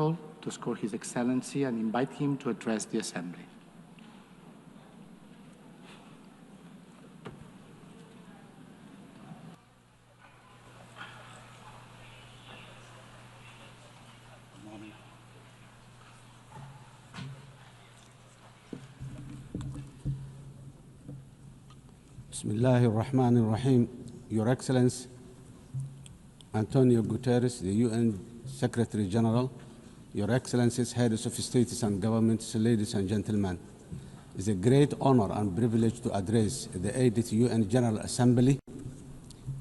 protocol to escort His Excellency and invite him to address the Assembly. Bismillahir Rahmanir Rahim. Your Excellency, Antonio Guterres, the UN Secretary General, Your Excellencies, Heads of States and Governments, ladies and gentlemen, it's a great honor and privilege to address the 80th UN General Assembly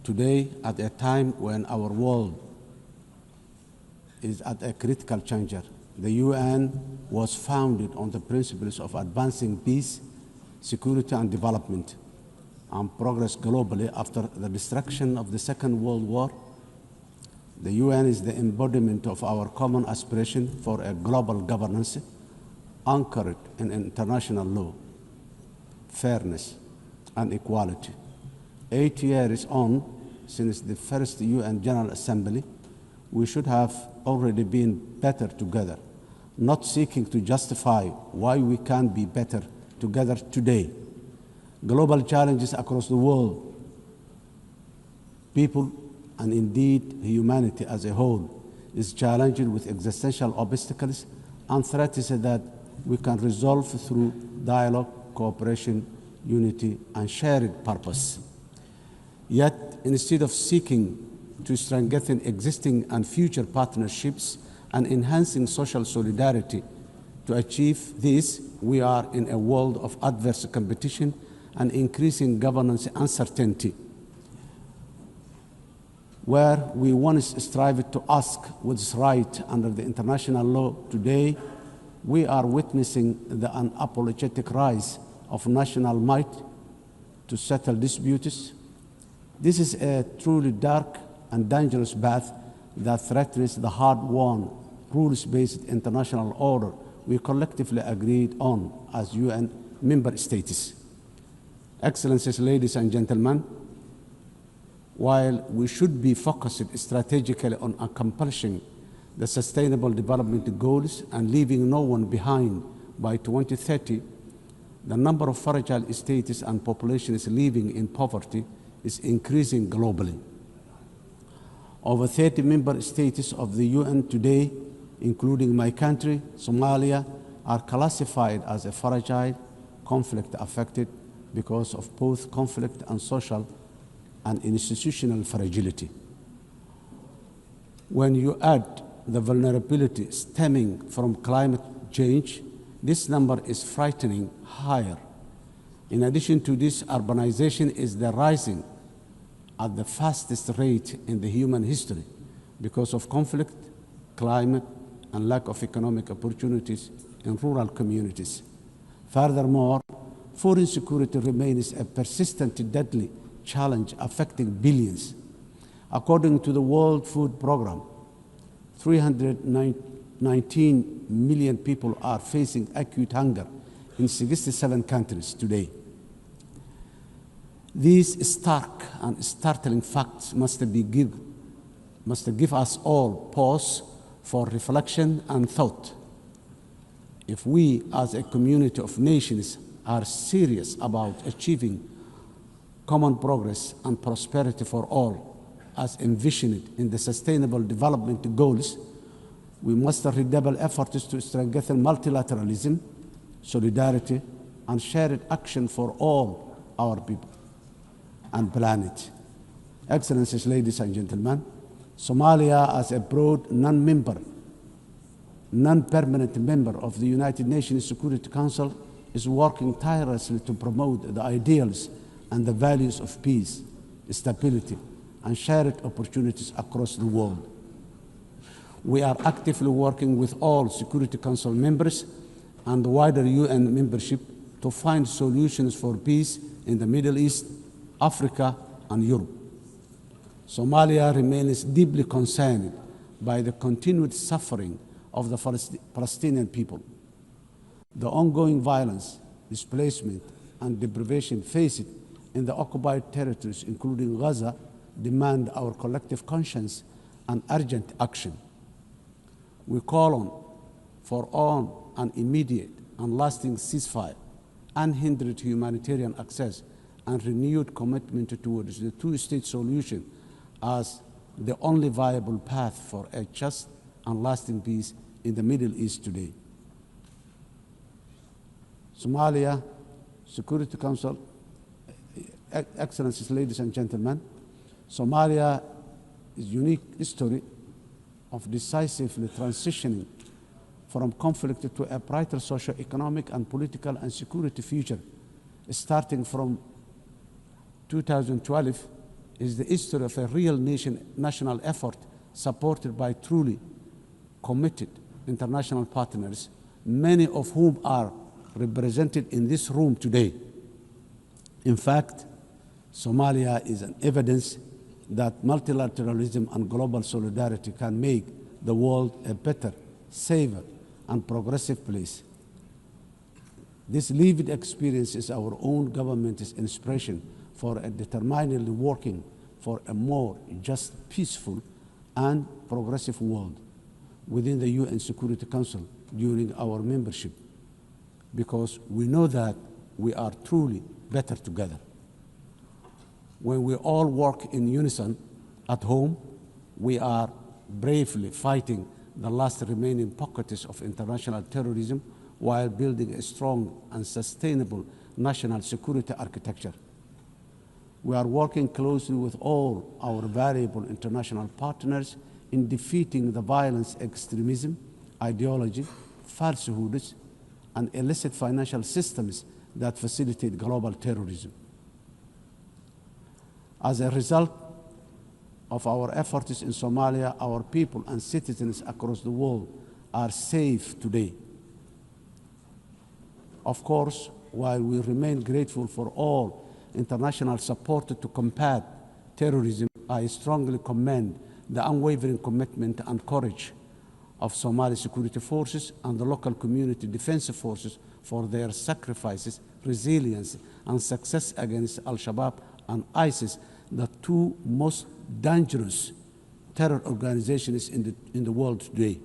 today at a time when our world is at a critical juncture. The UN was founded on the principles of advancing peace, security, and development, and progress globally after the destruction of the Second World War. The UN is the embodiment of our common aspiration for a global governance anchored in international law, fairness, and equality. 8 years on since the first UN General Assembly, we should have already been better together, not seeking to justify why we can't be better together today. Global challenges across the world, people, and indeed humanity as a whole, is challenged with existential obstacles and threats that we can resolve through dialogue, cooperation, unity, and shared purpose. Yet, instead of seeking to strengthen existing and future partnerships and enhancing social solidarity to achieve this, we are in a world of adverse competition and increasing governance uncertainty. Where we once strived to ask what's right under the international law, today we are witnessing the unapologetic rise of national might to settle disputes. This is a truly dark and dangerous path that threatens the hard-won, rules-based international order we collectively agreed on as UN member states. Excellencies, ladies and gentlemen, while we should be focused strategically on accomplishing the Sustainable Development Goals and leaving no one behind by 2030, the number of fragile states and populations living in poverty is increasing globally. Over 30 member states of the UN today, including my country, Somalia, are classified as a fragile, conflict-affected because of both conflict and social and institutional fragility. When you add the vulnerability stemming from climate change, this number is frightening higher. In addition to this, urbanization is rising at the fastest rate in the human history because of conflict, climate, and lack of economic opportunities in rural communities. Furthermore, food insecurity remains a persistent, deadly challenge affecting billions. According to the World Food Programme, 319 million people are facing acute hunger in 67 countries today. These stark and startling facts must give us all pause for reflection and thought. If we, as a community of nations, are serious about achieving common progress and prosperity for all, as envisioned in the Sustainable Development Goals, we must redouble efforts to strengthen multilateralism, solidarity, and shared action for all our people and planet. Excellencies, ladies and gentlemen, Somalia, as a broad non-permanent member of the United Nations Security Council, is working tirelessly to promote the ideals and the values of peace, stability, and shared opportunities across the world. We are actively working with all Security Council members and the wider UN membership to find solutions for peace in the Middle East, Africa, and Europe. Somalia remains deeply concerned by the continued suffering of the Palestinian people. The ongoing violence, displacement, and deprivation faced in the occupied territories, including Gaza, demand our collective conscience and urgent action. We call on for an immediate and lasting ceasefire, unhindered humanitarian access, and renewed commitment towards the two-state solution as the only viable path for a just and lasting peace in the Middle East today. Somalia Security Council, Excellencies, ladies and gentlemen, Somalia is a unique history of decisively transitioning from conflict to a brighter socio-economic and political and security future. Starting from 2012 is the history of a real national effort supported by truly committed international partners, many of whom are represented in this room today. In fact, Somalia is an evidence that multilateralism and global solidarity can make the world a better, safer, and progressive place. This lived experience is our own government's inspiration for a determinedly working for a more just, peaceful, and progressive world within the UN Security Council during our membership, because we know that we are truly better together. When we all work in unison at home, we are bravely fighting the last remaining pockets of international terrorism while building a strong and sustainable national security architecture. We are working closely with all our valuable international partners in defeating the violence, extremism, ideology, falsehoods, and illicit financial systems that facilitate global terrorism. As a result of our efforts in Somalia, our people and citizens across the world are safe today. Of course, while we remain grateful for all international support to combat terrorism, I strongly commend the unwavering commitment and courage of Somali security forces and the local community defense forces for their sacrifices, resilience, and success against Al-Shabaab and ISIS, the two most dangerous terror organizations in the world today.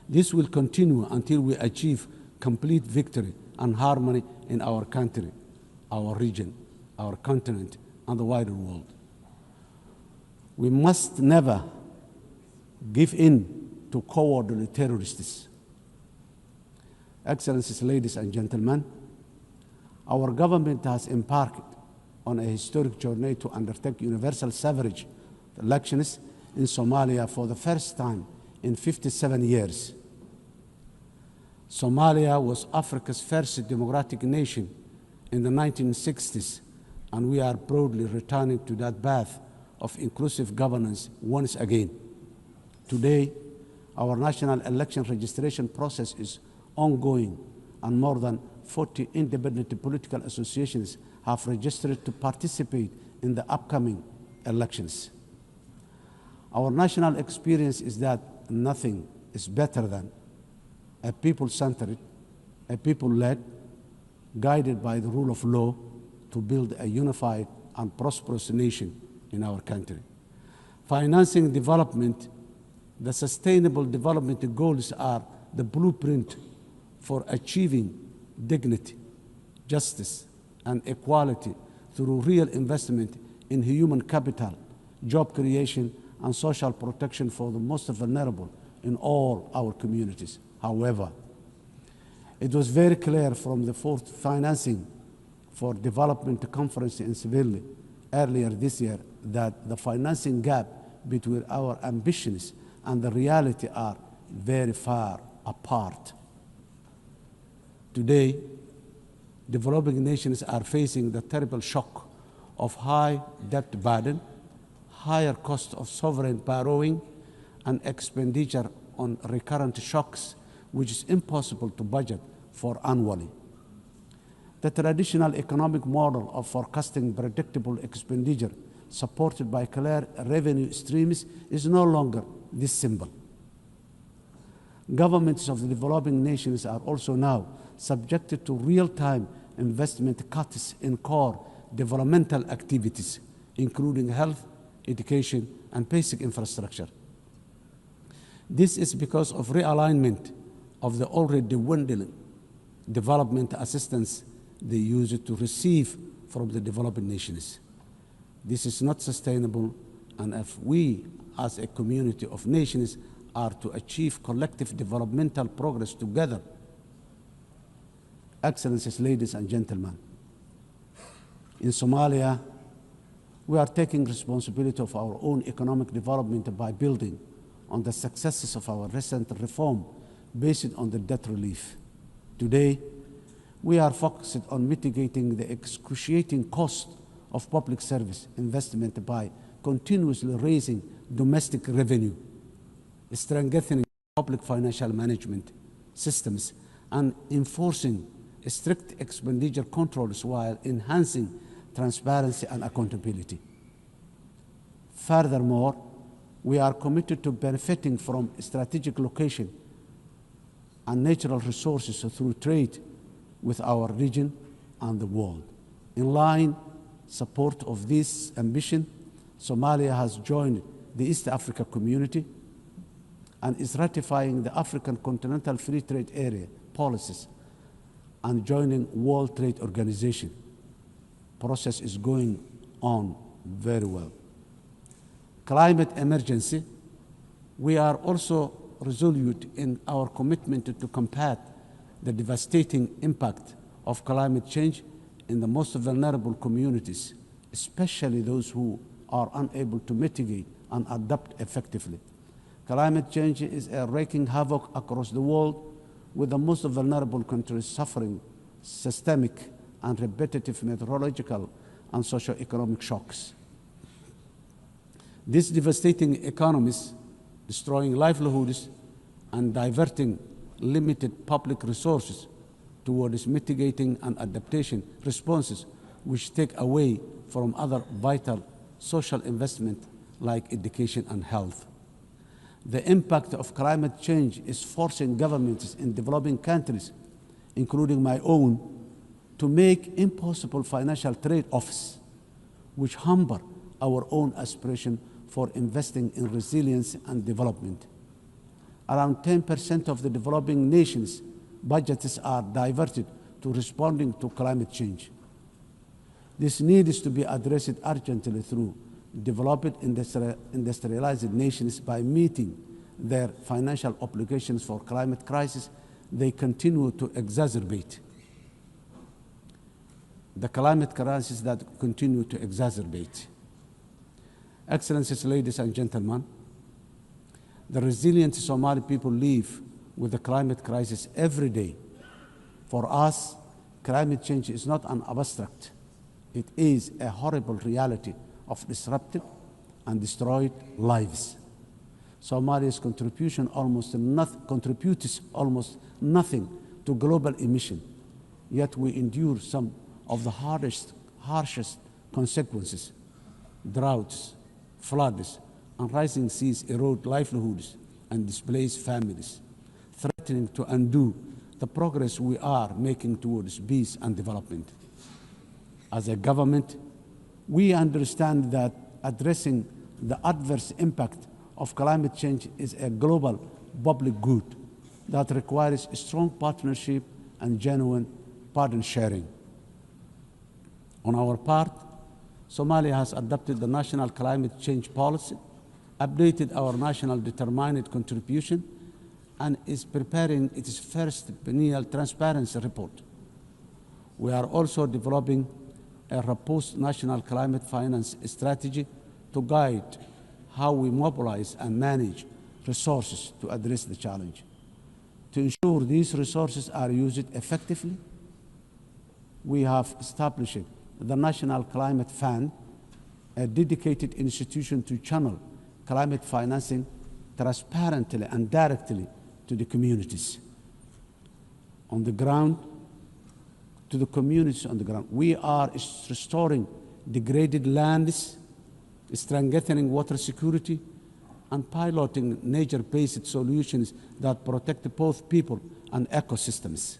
This will continue until we achieve complete victory and harmony in our country, our region, our continent, and the wider world. We must never give in to cowardly terrorists. Excellencies, ladies and gentlemen, our government has embarked on a historic journey to undertake universal suffrage elections in Somalia for the first time in 57 years. Somalia was Africa's first democratic nation in the 1960s, and we are proudly returning to that path of inclusive governance once again. Today, our national election registration process is ongoing, and more than 40 independent political associations have registered to participate in the upcoming elections. Our national experience is that nothing is better than a people-centered, a people-led, guided by the rule of law to build a unified and prosperous nation in our country. Financing development, the sustainable development goals are the blueprint for achieving dignity, justice, and equality through real investment in human capital, job creation, and social protection for the most vulnerable in all our communities. However, it was very clear from the fourth financing for development conference in Seville earlier this year that the financing gap between our ambitions and the reality are very far apart. Today, developing nations are facing the terrible shock of high debt burden, higher cost of sovereign borrowing, and expenditure on recurrent shocks, which is impossible to budget for annually. The traditional economic model of forecasting predictable expenditure supported by clear revenue streams is no longer this simple. Governments of the developing nations are also now subjected to real-time investment cuts in core developmental activities, including health, education, and basic infrastructure. This is because of realignment of the already dwindling development assistance they used to receive from the developing nations. This is not sustainable, and if we, as a community of nations, are to achieve collective developmental progress together, Excellencies, ladies and gentlemen, in Somalia, we are taking responsibility of our own economic development by building on the successes of our recent reform based on the debt relief. Today, we are focused on mitigating the excruciating cost of public service investment by continuously raising domestic revenue, strengthening public financial management systems, and enforcing strict expenditure controls while enhancing transparency and accountability. Furthermore, we are committed to benefiting from strategic location and natural resources through trade with our region and the world. In line support of this ambition, Somalia has joined the East Africa Community and is ratifying the African Continental Free Trade Area policies and joining World Trade Organization. Process is going on very well. Climate emergency, we are also resolute in our commitment to combat the devastating impact of climate change in the most vulnerable communities, especially those who are unable to mitigate and adapt effectively. Climate change is wreaking havoc across the world, with the most vulnerable countries suffering systemic and repetitive meteorological and socio-economic shocks. These devastating economies, destroying livelihoods and diverting limited public resources towards mitigating and adaptation responses, which take away from other vital social investment like education and health. The impact of climate change is forcing governments in developing countries, including my own, to make impossible financial trade-offs, which hamper our own aspiration for investing in resilience and development. Around 10% of the developing nations' budgets are diverted to responding to climate change. This needs to be addressed urgently through developed industrialized nations by meeting their financial obligations for climate crisis they continue to exacerbate. The climate crisis that continue to exacerbate. Excellencies, ladies and gentlemen, the resilient Somali people live with the climate crisis every day. For us, climate change is not an abstract. It is a horrible reality of disrupted and destroyed lives. Somalia's contributes almost nothing to global emission, yet we endure some of the harshest consequences. Droughts, floods, and rising seas erode livelihoods and displace families, threatening to undo the progress we are making towards peace and development. As a government, we understand that addressing the adverse impact of climate change is a global public good that requires a strong partnership and genuine burden sharing. On our part, Somalia has adopted the national climate change policy, updated our national determined contribution, and is preparing its first biennial transparency report. We are also developing a robust national climate finance strategy to guide how we mobilize and manage resources to address the challenge. To ensure these resources are used effectively, we have established the National Climate Fund, a dedicated institution to channel climate financing transparently and directly to the communities on the ground, to the communities on the ground. We are restoring degraded lands, strengthening water security, and piloting nature-based solutions that protect both people and ecosystems.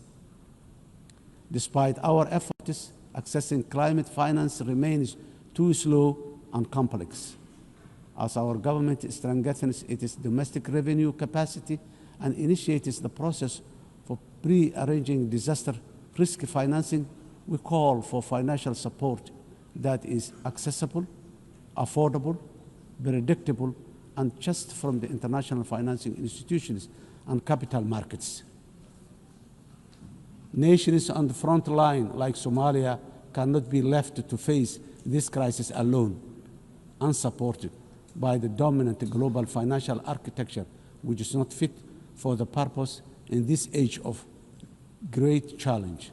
Despite our efforts, accessing climate finance remains too slow and complex. as our government strengthens its domestic revenue capacity and initiates the process for pre-arranging disaster risk financing, we call for financial support that is accessible, affordable, predictable, and just from the international financing institutions and capital markets. Nations on the front line, like Somalia, cannot be left to face this crisis alone, unsupported by the dominant global financial architecture, which is not fit for the purpose in this age of great challenge.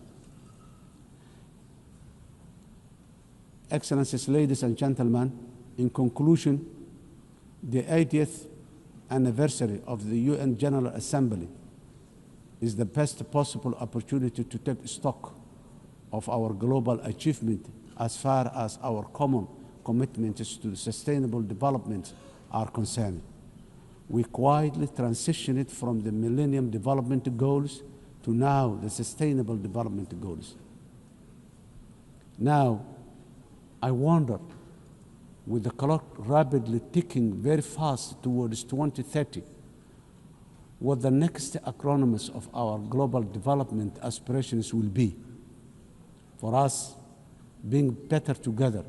Excellencies, ladies and gentlemen, in conclusion, the 80th anniversary of the UN General Assembly is the best possible opportunity to take stock of our global achievement as far as our common commitments to sustainable development are concerned. We quietly transitioned from the Millennium Development Goals to now the Sustainable Development Goals. Now, I wonder, with the clock rapidly ticking very fast towards 2030, what the next acronyms of our global development aspirations will be. For us, being better together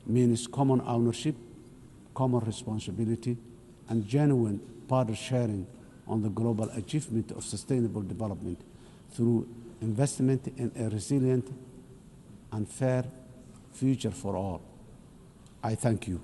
means common ownership, common responsibility, and genuine partner sharing on the global achievement of sustainable development through investment in a resilient and fair future for all. I thank you.